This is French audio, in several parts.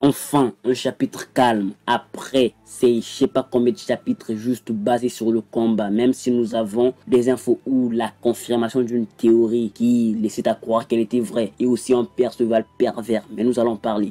Enfin, un chapitre calme. Après, c'est je sais pas combien de chapitres juste basés sur le combat. Même si nous avons des infos ou la confirmation d'une théorie qui laissait à croire qu'elle était vraie. Et aussi un Perceval pervers. Mais nous allons parler.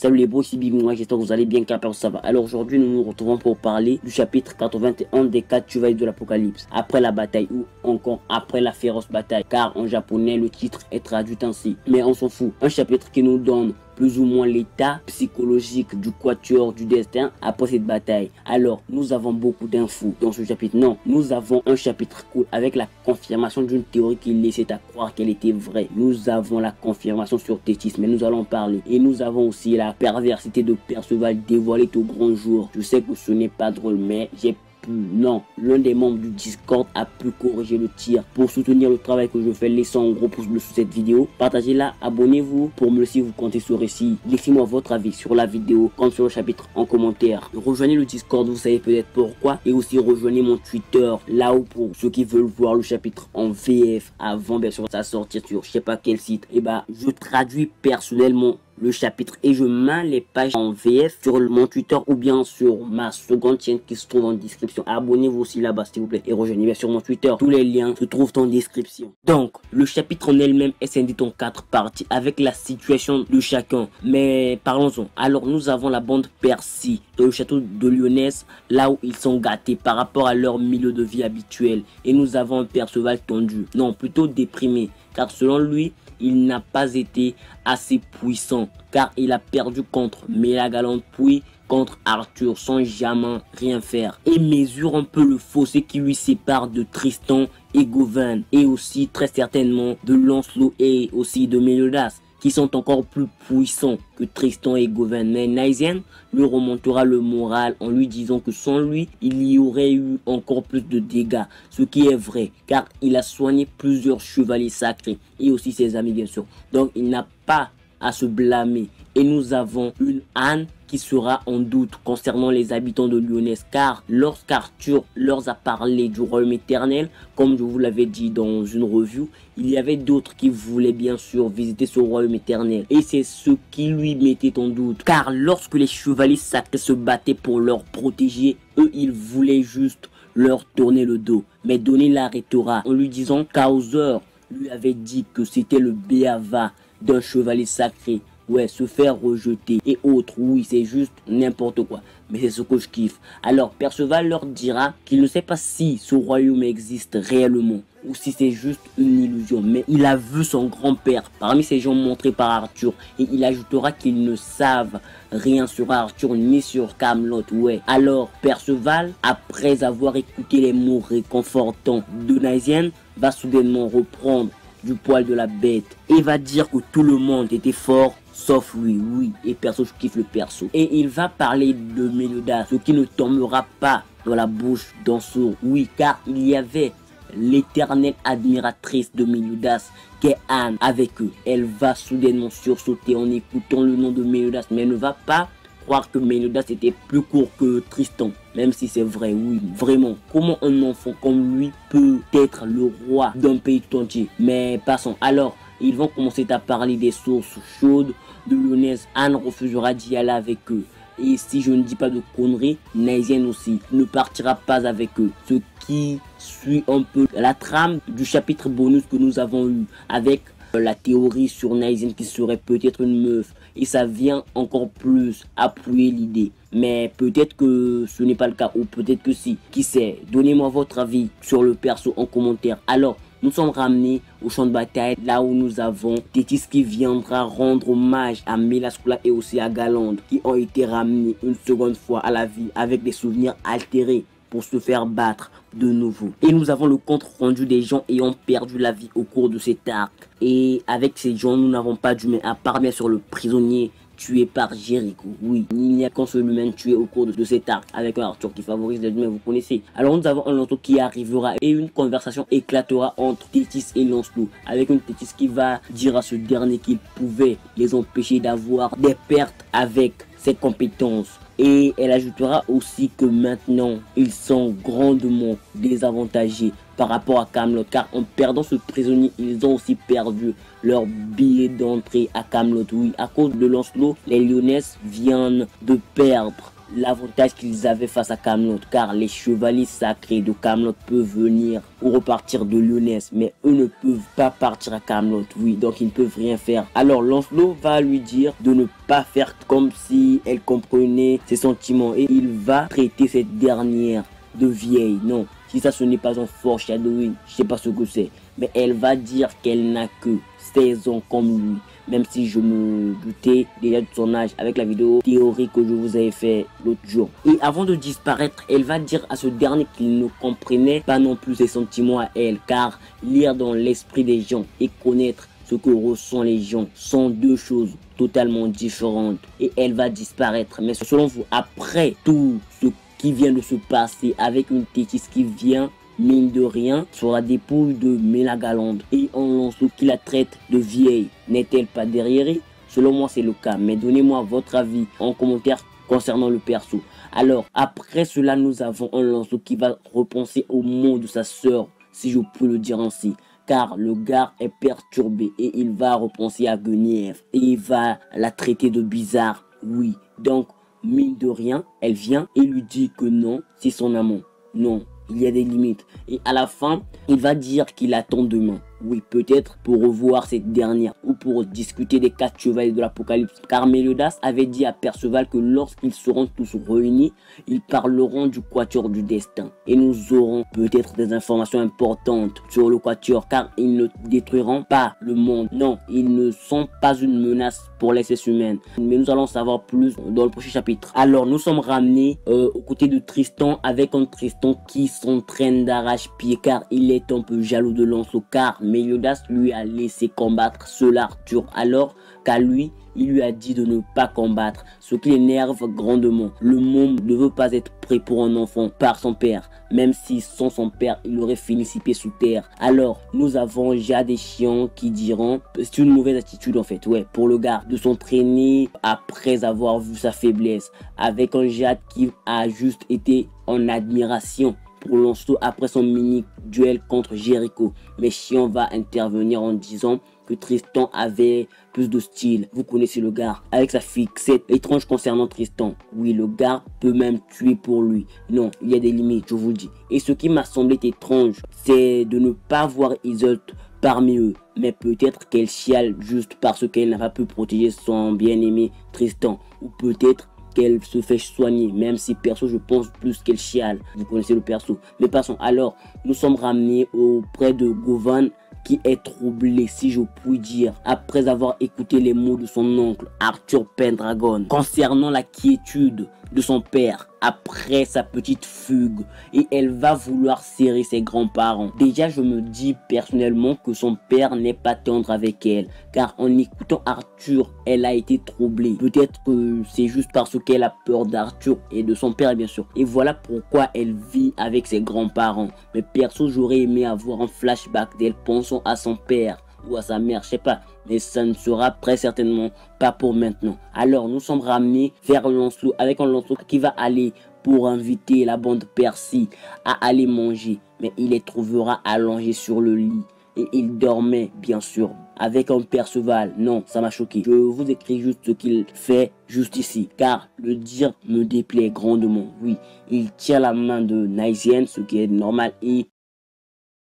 Salut les bros, ici Bibi, moi j'espère que vous allez bien, car ça va. Alors aujourd'hui nous nous retrouvons pour parler du chapitre 81 des 4 chevaliers de l'Apocalypse. Après la bataille ou encore après la féroce bataille, car en japonais le titre est traduit ainsi. Mais on s'en fout, un chapitre qui nous donne plus ou moins l'état psychologique du quatuor du destin après cette bataille. Alors, nous avons beaucoup d'infos dans ce chapitre. Non, nous avons un chapitre cool avec la confirmation d'une théorie qui laissait à croire qu'elle était vraie. Nous avons la confirmation sur Tétis, mais nous allons en parler. Et nous avons aussi la perversité de Perceval dévoilée au grand jour. Je sais que ce n'est pas drôle, mais j'ai non, l'un des membres du Discord a pu corriger le tir. Pour soutenir le travail que je fais, laissez un gros pouce bleu sous cette vidéo, partagez-la, abonnez-vous pour me laisser vous compter ce récit. Laissez-moi votre avis sur la vidéo comme sur le chapitre en commentaire. Rejoignez le Discord, vous savez peut-être pourquoi, et aussi rejoignez mon Twitter là où pour ceux qui veulent voir le chapitre en VF avant bien sûr sa sortie sur je sais pas quel site. Et bah je traduis personnellement le chapitre et je mets les pages en VF sur mon Twitter ou bien sur ma seconde chaîne qui se trouve en description. Abonnez-vous aussi là-bas s'il vous plaît et rejoignez bien sûr mon Twitter. Tous les liens se trouvent en description. Donc le chapitre en elle-même est scindé en 4 parties avec la situation de chacun. Mais parlons-en. Alors nous avons la bande Percy dans le château de Lyonesse, là où ils sont gâtés par rapport à leur milieu de vie habituel. Et nous avons un Perceval tendu, non plutôt déprimé, car selon lui il n'a pas été assez puissant car il a perdu contre Mélagalante puis contre Arthur sans jamais rien faire et mesure un peu le fossé qui lui sépare de Tristan et Gawain et aussi très certainement de Lancelot et aussi de Méliodas qui sont encore plus puissants que Tristan et Gawain. Mais Naizien lui remontera le moral en lui disant que sans lui, il y aurait eu encore plus de dégâts. Ce qui est vrai, car il a soigné plusieurs chevaliers sacrés et aussi ses amis bien sûr. Donc il n'a pas à se blâmer. Et nous avons une Anne qui sera en doute concernant les habitants de Lyonesse, car lorsqu'Arthur leur a parlé du royaume éternel, comme je vous l'avais dit dans une review, il y avait d'autres qui voulaient bien sûr visiter ce royaume éternel. Et c'est ce qui lui mettait en doute, car lorsque les chevaliers sacrés se battaient pour leur protéger, eux ils voulaient juste leur tourner le dos. Mais Donné l'arrêtera en lui disant qu'Hauser lui avait dit que c'était le béava d'un chevalier sacré. Ouais, se faire rejeter et autres, oui, c'est juste n'importe quoi. Mais c'est ce que je kiffe. Alors, Perceval leur dira qu'il ne sait pas si ce royaume existe réellement ou si c'est juste une illusion. Mais il a vu son grand-père parmi ces gens montrés par Arthur. Et il ajoutera qu'ils ne savent rien sur Arthur ni sur Camelot. Ouais. Alors, Perceval, après avoir écouté les mots réconfortants de Naizien, va soudainement reprendre du poil de la bête et va dire que tout le monde était fort sauf lui, oui, et perso je kiffe le perso. Et il va parler de Méliodas, ce qui ne tombera pas dans la bouche d'un sourd, oui, car il y avait l'éternelle admiratrice de Méliodas qu'est Anne avec eux. Elle va soudainement sursauter en écoutant le nom de Méliodas, mais elle ne va pas croire que Méliodas était plus court que Tristan, même si c'est vrai, oui, vraiment. Comment un enfant comme lui peut être le roi d'un pays tout entier? Mais passons. Alors, ils vont commencer à parler des sources chaudes de Lyonesse. Anne refusera d'y aller avec eux. Et si je ne dis pas de conneries, Naizien aussi ne partira pas avec eux. Ce qui suit un peu la trame du chapitre bonus que nous avons eu avec la théorie sur Naizien qui serait peut-être une meuf. Et ça vient encore plus appuyer l'idée. Mais peut-être que ce n'est pas le cas ou peut-être que si. Qui sait? Donnez-moi votre avis sur le perso en commentaire. Alors, nous sommes ramenés au champ de bataille, là où nous avons Tétis qui viendra rendre hommage à Mélascoula et aussi à Galande, qui ont été ramenés une seconde fois à la vie avec des souvenirs altérés pour se faire battre de nouveau. Et nous avons le compte rendu des gens ayant perdu la vie au cours de cet arc. Et avec ces gens, nous n'avons pas d'humains, à part bien sûr le prisonnier tué par Jericho. Oui, il n'y a qu'un seul humain tué au cours de cet arc avec un Arthur qui favorise les humains, vous connaissez. Alors nous avons un Lancelot qui arrivera et une conversation éclatera entre Thétis et Lancelot, avec une Thétis qui va dire à ce dernier qu'il pouvait les empêcher d'avoir des pertes avec ses compétences. Et elle ajoutera aussi que maintenant ils sont grandement désavantagés par rapport à Camelot, car en perdant ce prisonnier ils ont aussi perdu leur billet d'entrée à Camelot. Oui, à cause de Lancelot, les Lyonnais viennent de perdre l'avantage qu'ils avaient face à Camelot, car les chevaliers sacrés de Camelot peuvent venir ou repartir de Lyonnais, mais eux ne peuvent pas partir à Camelot. Oui, donc ils ne peuvent rien faire. Alors Lancelot va lui dire de ne pas faire comme si elle comprenait ses sentiments, et il va traiter cette dernière de vieille. Non, si ça ce n'est pas un foreshadowing, je sais pas ce que c'est, mais elle va dire qu'elle n'a que 16 ans comme lui, même si je me doutais déjà de son âge avec la vidéo théorique que je vous avais fait l'autre jour. Et avant de disparaître, elle va dire à ce dernier qu'il ne comprenait pas non plus ses sentiments à elle, car lire dans l'esprit des gens et connaître ce que ressentent les gens sont deux choses totalement différentes, et elle va disparaître. Mais selon vous, après tout ce qui vient de se passer avec une Thétis qui vient mine de rien sur la dépouille de Mélagalande et en Lancelot qui la traite de vieille, n'est-elle pas derrière? Selon moi c'est le cas, mais donnez-moi votre avis en commentaire concernant le perso. Alors après cela, nous avons un Lancelot qui va repenser aux mots de sa sœur, si je peux le dire ainsi, car le gars est perturbé et il va repenser à Guenièvre et il va la traiter de bizarre. Oui, donc mine de rien, elle vient et lui dit que non, c'est son amant. Non, il y a des limites. Et à la fin, il va dire qu'il attend demain. Oui, peut-être pour revoir cette dernière ou pour discuter des 4 chevaliers de l'Apocalypse. Car Méliodas avait dit à Perceval que lorsqu'ils seront tous réunis, ils parleront du Quatuor du Destin. Et nous aurons peut-être des informations importantes sur le Quatuor, car ils ne détruiront pas le monde. Non, ils ne sont pas une menace pour l'espèce humaine. Mais nous allons savoir plus dans le prochain chapitre. Alors, nous sommes ramenés aux côtés de Tristan, avec un Tristan qui s'entraîne d'arrache-pied, car il est un peu jaloux de Lancelot, car Méliodas lui a laissé combattre seul Arthur, alors qu'à lui, il lui a dit de ne pas combattre, ce qui l'énerve grandement. Le môme ne veut pas être pris pour un enfant par son père, même si sans son père, il aurait fini si pieds sous terre. Alors, nous avons Jade et Chiant qui diront, c'est une mauvaise attitude en fait, ouais, pour le gars, de s'entraîner après avoir vu sa faiblesse, avec un Jade qui a juste été en admiration pour Lancelot après son mini duel contre Jericho. Mais Chiant va intervenir en disant que Tristan avait plus de style. Vous connaissez le gars, avec sa fixette étrange concernant Tristan. Oui, le gars peut même tuer pour lui. Non, il y a des limites, je vous le dis. Et ce qui m'a semblé étrange, c'est de ne pas voir Isolde parmi eux. Mais peut-être qu'elle chiale juste parce qu'elle n'a pas pu protéger son bien-aimé Tristan. Ou peut-être qu'elle se fait soigner, même si perso je pense plus qu'elle chiale. Vous connaissez le perso. Mais passons. Alors, nous sommes ramenés auprès de Govan, qui est troublé, si je puis dire, après avoir écouté les mots de son oncle Arthur Pendragon concernant la quiétude de son père après sa petite fugue, et elle va vouloir serrer ses grands-parents. Déjà, je me dis personnellement que son père n'est pas tendre avec elle, car en écoutant Arthur, elle a été troublée. Peut-être que c'est juste parce qu'elle a peur d'Arthur et de son père, bien sûr. Et voilà pourquoi elle vit avec ses grands-parents. Mais perso, j'aurais aimé avoir un flashback d'elle pensant à son père ou à sa mère, je sais pas, mais ça ne sera très certainement pas pour maintenant. Alors nous sommes ramenés vers Lancelot, avec un Lancelot qui va aller pour inviter la bande Percy à aller manger, mais il les trouvera allongés sur le lit et il dormait bien sûr avec un Perceval. Non, ça m'a choqué. Je vous écris juste ce qu'il fait juste ici, car le dire me déplaît grandement. Oui, il tient la main de Naisienne, ce qui est normal, et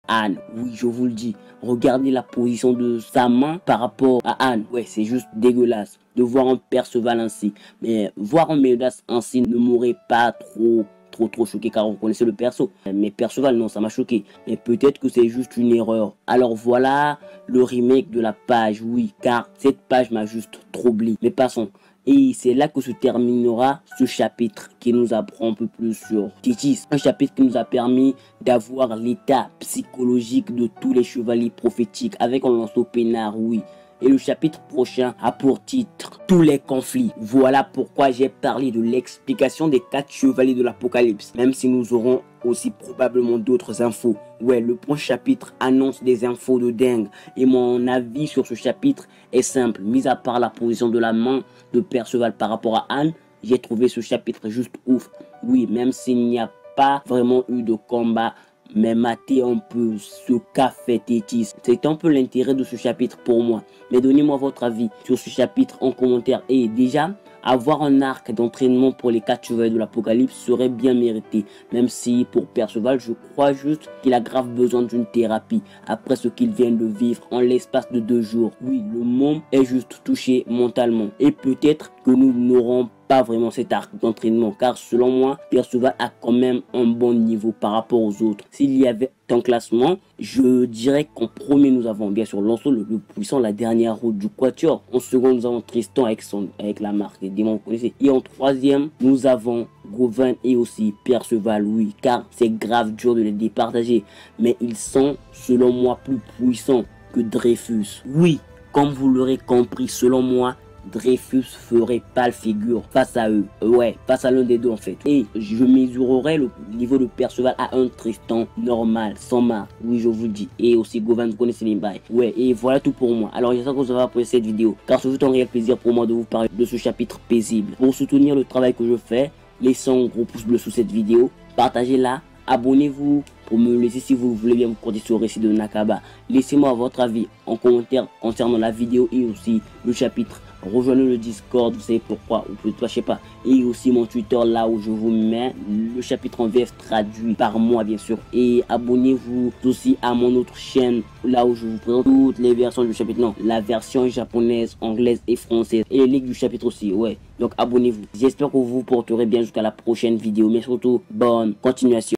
Anne, oui, je vous le dis, regardez la position de sa main par rapport à Anne. Ouais, c'est juste dégueulasse de voir un Perceval ainsi. Mais voir un Méliodas ainsi ne m'aurait pas trop choqué, car on connaissait le perso. Mais Perceval, non, ça m'a choqué. Mais peut-être que c'est juste une erreur. Alors voilà le remake de la page, oui, car cette page m'a juste troublé. Mais passons. Et c'est là que se terminera ce chapitre qui nous apprend un peu plus sur Thétis. Un chapitre qui nous a permis d'avoir l'état psychologique de tous les chevaliers prophétiques avec un Lancelot peinard, oui. Et le chapitre prochain a pour titre tous les conflits. Voilà pourquoi j'ai parlé de l'explication des 4 chevaliers de l'Apocalypse. Même si nous aurons aussi probablement d'autres infos. Ouais, le prochain chapitre annonce des infos de dingue. Et mon avis sur ce chapitre est simple. Mis à part la position de la main de Perceval par rapport à Anne, j'ai trouvé ce chapitre juste ouf. Oui, même s'il n'y a pas vraiment eu de combat, mais mater un peu ce qu'a fait Tétis. C'est un peu l'intérêt de ce chapitre pour moi. Mais donnez-moi votre avis sur ce chapitre en commentaire. Et déjà, avoir un arc d'entraînement pour les 4 chevaliers de l'Apocalypse serait bien mérité. Même si pour Perceval, je crois juste qu'il a grave besoin d'une thérapie après ce qu'il vient de vivre en l'espace de 2 jours. Oui, le môme est juste touché mentalement. Et peut-être que nous n'aurons pas vraiment cet arc d'entraînement, car selon moi, Perceval a quand même un bon niveau par rapport aux autres. S'il y avait un classement, je dirais qu'en premier nous avons bien sûr Lancelot le plus puissant, la dernière route du Quatuor. En second nous avons Tristan avec la marque des démons, vous connaissez. Et en troisième nous avons Gawain et aussi Perceval, oui, car c'est grave dur de les départager, mais ils sont selon moi plus puissants que Dreyfus. Oui, comme vous l'aurez compris, selon moi Dreyfus ferait pas le figure face à eux. Ouais, face à l'un des deux en fait. Et je mesurerai le niveau de Perceval à un Tristan normal, sans marque. Oui, je vous le dis. Et aussi Gawain, vous connaissez les bails. Ouais, et voilà tout pour moi. Alors j'espère que vous avez apprécié cette vidéo, car c'est un réel plaisir pour moi de vous parler de ce chapitre paisible. Pour soutenir le travail que je fais, laissez un gros pouce bleu sous cette vidéo, partagez-la, abonnez-vous pour me laisser si vous voulez bien me compter sur le récit de Nakaba. Laissez-moi votre avis en commentaire concernant la vidéo et aussi le chapitre. Rejoignez le Discord, vous savez pourquoi, ou peut-être je sais pas. Et aussi mon Twitter là où je vous mets le chapitre en VF traduit par moi bien sûr. Et abonnez-vous aussi à mon autre chaîne là où je vous présente toutes les versions du chapitre. Non, la version japonaise, anglaise et française. Et les liens du chapitre aussi, ouais. Donc abonnez-vous. J'espère que vous vous porterez bien jusqu'à la prochaine vidéo. Mais surtout, bonne continuation.